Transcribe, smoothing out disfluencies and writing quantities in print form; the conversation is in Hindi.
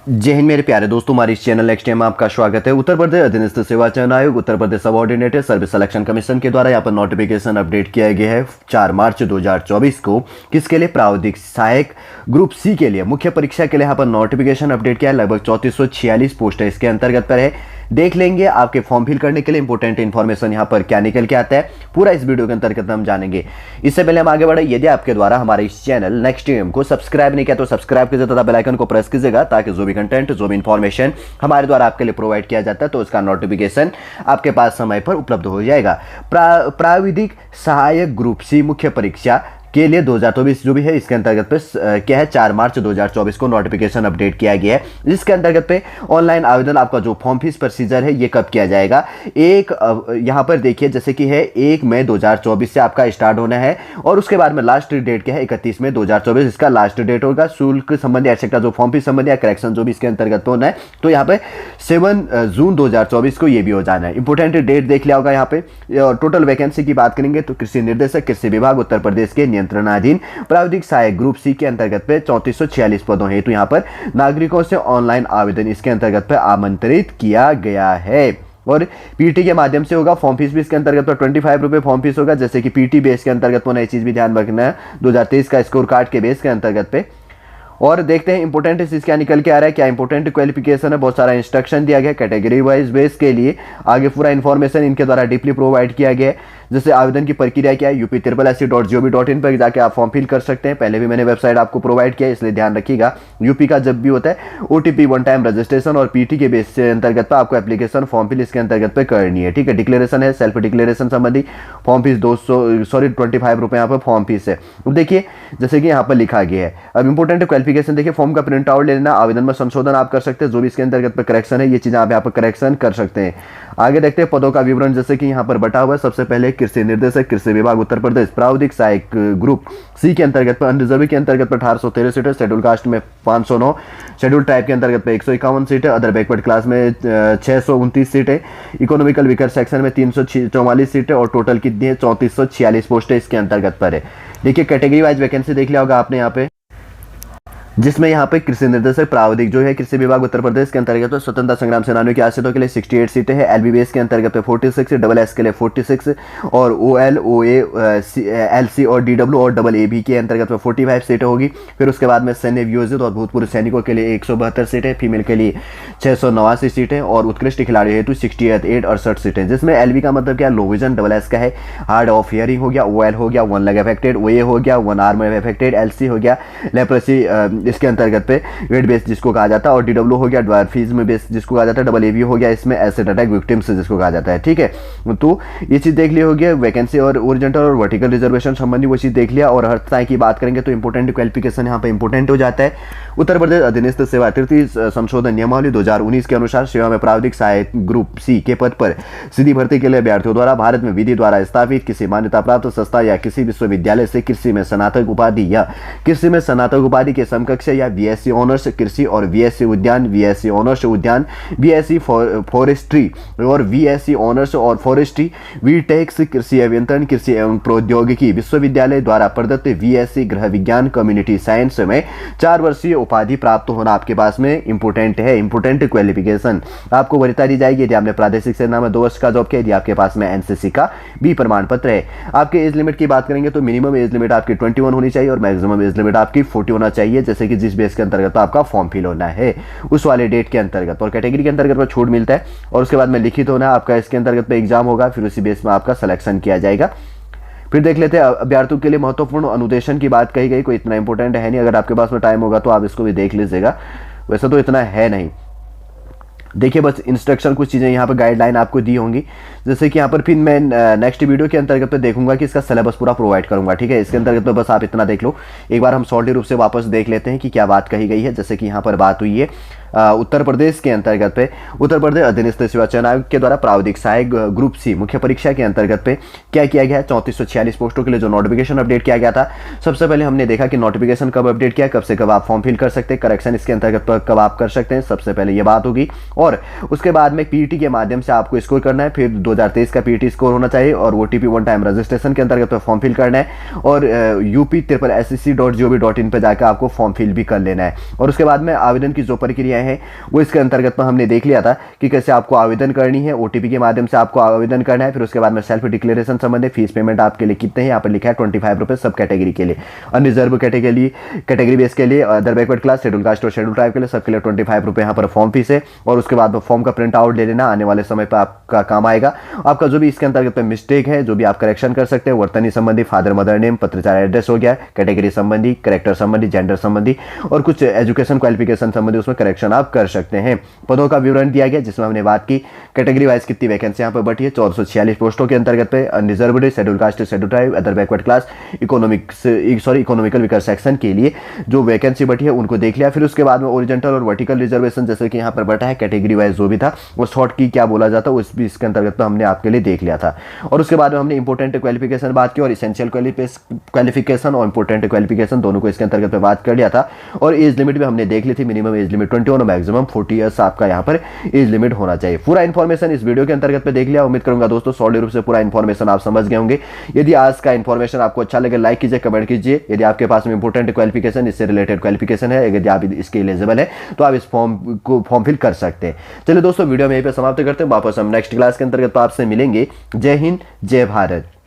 जय हिंद मेरे प्यारे दोस्तों, हमारे इस चैनल नेक्स्ट टाइम आपका स्वागत है। उत्तर प्रदेश अधीनस्थ सेवा चयन आयोग, Uttar Pradesh subordinated service selection commission के द्वारा यहाँ पर नोटिफिकेशन अपडेट किया गया है 4 मार्च 2024 को। किसके लिए? प्राविधिक सहायक ग्रुप सी के लिए मुख्य परीक्षा के लिए यहाँ पर नोटिफिकेशन अपडेट किया है। लगभग 3446 पोस्ट है इसके अंतर्गत पर है। देख लेंगे आपके फॉर्म फिल करने के लिए इंपॉर्टेंट इन्फॉर्मेशन यहाँ पर क्या निकल के आता है, पूरा इस वीडियो के अंतर्गत हम जानेंगे। इससे पहले हम आगे बढ़े, यदि आपके द्वारा हमारे इस चैनल नेक्स्ट टाइम को सब्सक्राइब नहीं किया तो सब्सक्राइब कीजिए तथा बेल आइकन को प्रेस कीजिएगा, ताकि जो भी कंटेंट, जो भी इंफॉर्मेशन हमारे द्वारा आपके लिए प्रोवाइड किया जाता है तो उसका नोटिफिकेशन आपके पास समय पर उपलब्ध हो जाएगा। प्राविधिक सहायक ग्रुप सी मुख्य परीक्षा के लिए 2024 जो भी है इसके अंतर्गत पे क्या है 4 मार्च 2024 को नोटिफिकेशन अपडेट किया गया है। जिसके अंतर्गत पे ऑनलाइन आवेदन, आपका जो फॉर्म फीस प्रोसीजर है ये कब किया जाएगा। यहाँ पर देखिए जैसे कि है 1 मई 2024 से आपका स्टार्ट होना है और उसके बाद में लास्ट डेट क्या है 31 मई 2024 इसका लास्ट डेट होगा। शुल्क संबंधी एक्सेट्रा जो फॉर्म फीस संबंधी या करेक्शन जो भी इसके अंतर्गत होना है तो यहाँ पे 7 जून 2024 को ये भी हो जाना है। इंपोर्टेंट डेट देख लिया होगा। यहाँ पे टोटल वैकेंसी की बात करेंगे तो कृषि निर्देशक, कृषि विभाग उत्तर प्रदेश के नियंत्रणाधीन प्राविधिक सहायक ग्रुप सी के अंतर्गत पे 3446 पदों हेतु यहाँ पर नागरिकों से ऑनलाइन आवेदन इसके अंतर्गत पे आमंत्रित किया गया है और पीटी के माध्यम से होगा। फॉर्म फीस भी इसके अंतर्गत पर 25 रुपये फॉर्म फीस होगा। जैसे कि पीटी बेस के अंतर्गत होना, ये चीज भी ध्यान रखना है 2023 का स्कोर कार्ड के बेस के अंतर्गत पे। और देखते हैं इंपोर्टेंट चीज क्या निकल के आ रहा है, क्या इंपोर्टेंट क्वालिफिकेशन है। बहुत सारा इंस्ट्रक्शन दिया गया कैटेगरी वाइज बेस के लिए, आगे पूरा इन्फॉर्मेशन इनके द्वारा डीपली प्रोवाइड किया गया है। जैसे आवेदन की प्रक्रिया क्या है, UP@SC.gov.in पर जाके आप फॉर्म फिल कर सकते हैं। पहले भी मैंने वेबसाइट आपको प्रोवाइड किया है, इसलिए ध्यान रखिएगा। यूपी का जब भी होता है OTP वन टाइम रजिस्ट्रेशन और पीटी के बेस से अंतर्गत पर आपको एप्लीकेशन फॉर्म फिल इसके अंतर्गत पे करनी है। ठीक है, डिक्लेरेशन है, सेल्फ डिक्लेरेशन संबंधी फॉर्म फीस 25 रुपये यहाँ पर फॉर्म फीस है। अब देखिए जैसे कि यहाँ पर लिखा गया है। अब इंपोर्टेंट क्वालिफिकेशन देखिए, फॉर्म का प्रिंट आउट ले लेना, आवेदन में संशोधन आप कर सकते हैं, जो भी इसके अंतर्गत पर करेक्शन है ये चीजें आप यहाँ पर करेक्शन कर सकते हैं। आगे देखते हैं पदों का विवरण, जैसे कि यहाँ पर बटा हुआ है। सबसे पहले कृषि निर्देशक, कृषि विभाग उत्तर प्रदेश प्राविधिक सहायक ग्रुप सी के अंतर्गत पर अनरिजर्व के अंतर्गत पर 1813 सीटें, शेड्यूल कास्ट में 509, शेड्यूल टाइप के अंतर्गत पर 151 सीटें, अदर बैकवर्ड क्लास में 629 सीटें, इकोनॉमिकल वीकर सेक्शन में 344 सीटें और टोटल कितनी है 3446 पोस्टें इसके अंतर्गत पर है। देखिए कैटेगरी वाइज वैकेंसी देख लिया होगा आपने यहाँ पे, जिसमें यहाँ पे कृषि निर्देशक प्राविधिक जो है कृषि विभाग उत्तर प्रदेश के अंतर्गत तो स्वतंत्रता संग्राम सेनानियों के आश्रितों के लिए 68 सीटें हैं। LBBS के अंतर्गत पे 46, डबल एस के लिए 46 और OL, OA, LC और DW और डबल AB के अंतर्गत पे 45 सीटें होगी। फिर उसके बाद में सैन्य वियोजित और भूतपूर्व सैनिकों के लिए 172 सीटें, फीमेल के लिए 689 सीटें और उत्कृष्ट खिलाड़ी हेतु 68 सीटें, जिसमें LV का मतलब क्या, लो विजन, डबल एस का है हार्ड ऑफ हियरिंग हो गया, OL हो गया, वन लेग अफेक्टेड, OA हो गया, वन आर्म अफेक्टेड, LC हो गया लेप्रोसी इसके अंतर्गत पे वेट बेस जिसको कहा जाता है और DW हो गया ड्वार्फिज्म बेस जिसको कहा जाता है, डबल AB हो गया इसमें एसिड अटैक विक्टिम्स जिसको कहा जाता है। ठीक है, तो ये चीज देख ली होगी। वैकेंसी और ओरिजेंटल और वर्टिकल रिजर्वेशन संबंधी वो चीज देख लिया। और हर तरह की बात करेंगे तो इंपोर्टेंट क्वालिफिकेशन यहाँ पे इंपोर्टेंट हो जाता है। उत्तर प्रदेश अधीनस्थ सेवा तृतीय संशोधन नियमावली 2019 के अनुसार सेवा में प्राविधिक सहायक ग्रुप सी के पद पर सीधी भर्ती के लिए अभ्यर्थियों द्वारा भारत में विधि द्वारा स्थापित किसी मान्यता प्राप्त संस्था या किसी विश्वविद्यालय से कृषि में स्नातक उपाधि या कृषि में स्नातक उपाधि के समकक्ष या BSc ऑनर्स कृषि और BSc उद्यान, BSc ऑनर्स उद्यान, BSc फॉरेस्ट्री और BSc ऑनर्स और फॉरेस्ट्री, VTech कृषि अभियंत्रण, कृषि एवं प्रौद्योगिकी विश्वविद्यालय द्वारा प्रदत्त BSc गृह विज्ञान कम्युनिटी साइंस में 4 वर्षीय उपाधि प्राप्त होना आपके पास में इंपोर्टेंट है। इंपोर्टेंट क्वालिफिकेशन आपको वरीयता दी जाएगी यदि आपने प्रादेशिक सेना में 2 वर्ष का जॉब किया, यदि आपके पास में NCC का B प्रमाण पत्र है। आपके एज लिमिट की बात करेंगे तो मिनिमम एज लिमिट आपकी 21 होनी चाहिए और मैक्सिमम एज लिमिट आपकी 40 होना चाहिए, जैसे कि जिस बेस के अंतर्गत तो आपका फॉर्म फिल होना है उस वाले डेट के अंतर्गत। और कैटेगरी के अंतर्गत पर छूट मिलता है और उसके बाद में लिखित होना आपका इसके अंतर्गत पे एग्जाम होगा, फिर उसी बेस में आपका सिलेक्शन किया जाएगा। फिर देख लेते हैं अभ्यर्थियों के लिए महत्वपूर्ण अनुदेशन की बात कही गई। कोई इतना इंपॉर्टेंट है नहीं, अगर आपके पास में टाइम होगा तो आप इसको भी देख लीजिएगा, वैसे तो इतना है नहीं। देखिए बस इंस्ट्रक्शन कुछ चीज़ें यहाँ पर गाइडलाइन आपको दी होंगी, जैसे कि यहाँ पर फिर मैं नेक्स्ट वीडियो के अंतर्गत पे देखूंगा कि इसका सिलेबस पूरा प्रोवाइड करूंगा। ठीक है, इसके अंतर्गत पे बस आप इतना देख लो। एक बार हम शॉर्टली रूप से वापस देख लेते हैं कि क्या बात कही गई है। जैसे कि यहाँ पर बात हुई है उत्तर प्रदेश के अंतर्गत पे उत्तर प्रदेश अधीनस्थ सेवा चयन आयोग के द्वारा प्राविधिक सहायक ग्रुप सी मुख्य परीक्षा के अंतर्गत पे क्या किया गया है, 3446 पोस्टों के लिए जो नोटिफिकेशन अपडेट किया गया था। सबसे पहले हमने देखा कि नोटिफिकेशन कब अपडेट किया, कब से कब आप फॉर्म फिल कर सकते हैं, करेक्शन इसके अंतर्गत पर कब आप कर सकते हैं, सबसे पहले ये बात होगी। और उसके बाद में पीटी के माध्यम से आपको स्कोर करना है, फिर 2023 का पीटी स्कोर होना चाहिए और OTP वन टाइम रजिस्ट्रेशन के अंतर्गत फॉर्म फिल करना है और UP@SCC.gov.in पर जाकर आपको फॉर्म फिल भी कर लेना है। और उसके बाद में आवेदन की जो प्रक्रिया आए हैं वो इसके अंतर्गत में हमने देख लिया था कि कैसे आपको आवेदन करनी है, ओटीपी के माध्यम से आपको आवेदन करना है। फिर उसके बाद में सेल्फ डिक्लेरेशन संबंधी फीस पेमेंट आपके लिए कितने हैं यहाँ पर लिखा है 25 रुपये सब कैटेगरी के लिए, अनरिजर्व कैटेगरी बेस के लिए, other backward class, schedule caste और शेड्यूल ट्राइब के लिए सबके लिए 25 रुपये यहाँ पर फॉर्म फीस है। और उसके बाद फॉर्म का प्रिंट आउट ले लेना, आने वाले समय पर आपका काम आएगा। आपका जो भी इसके अंतर्गत में मिस्टेक है जो भी आप करेक्शन कर सकते हैं, वर्तनी संबंधी, फादर मदर नेम, पत्रचार एड्रेस हो गया, कैटेगरी संबंधी, करेक्टर संबंधी, जेंडर संबंधी और कुछ एजुकेशन क्वालिफिकेशन संबंधी उसमें करेक्शन आप कर सकते हैं। पदों का विवरण दिया गया जिसमें हमने बात की कैटेगरी वाइज कितनी वैकेंसी यहाँ पर बढ़ी है, 446 पोस्टों के अंतर्गत पे unreserved, schedule caste, schedule tribe, other backward class, economical vicar section के लिए जो वैकेंसी बढ़ी है उनको देख लिया। फिर उसके बाद में ओरिजेंटल और वर्टिकल रिजर्वेशन जैसे कि यहाँ पर बढ़ा है कैटेगरी वाइज जो भी था वो शॉर्ट की क्या बोला जाता है उस भी इसके अंतर्गत में हमने आपके लिए देख लिया था। और उसके बाद में हमने इंपॉर्टेंट क्वालिफिकेशन बात की और इसेंशियल क्वालिफिकेशन और इंपॉर्टेंट क्वालिफिकेशन दोनों को इसके अंतर्गत में बात कर लिया था। और एज लिमिट भी हमने देख ली थी, मिनिमम एज लिमिट 21 और मैक्सिमम 40 ईयर्स आपका यहाँ पर एज लिमिट होना चाहिए। पूरा इन्फॉर्मेशन इस वीडियो के अंतर्गत पे देख लिया। उम्मीद करूंगा दोस्तों सॉलिड रूप से पूरा इन्फॉर्मेशन आप समझ गए होंगे। यदि आज का इन्फॉर्मेशन आपको अच्छा लगे लाइक कीजिए, कमेंट कीजिए। यदि आपके पास में इंपॉर्टेंट क्वालिफिकेशन इससे रिलेटेड क्वालिफिकेशन है, यदि आप इसके एलिजिबल है तो आप इस फॉर्म फिल कर सकते हैं। चलिए दोस्तों वीडियो में यहीं पे समाप्त करते हैं, वापस हम नेक्स्ट क्लास के अंतर्गत आपसे मिलेंगे। जय हिंद, जय भारत।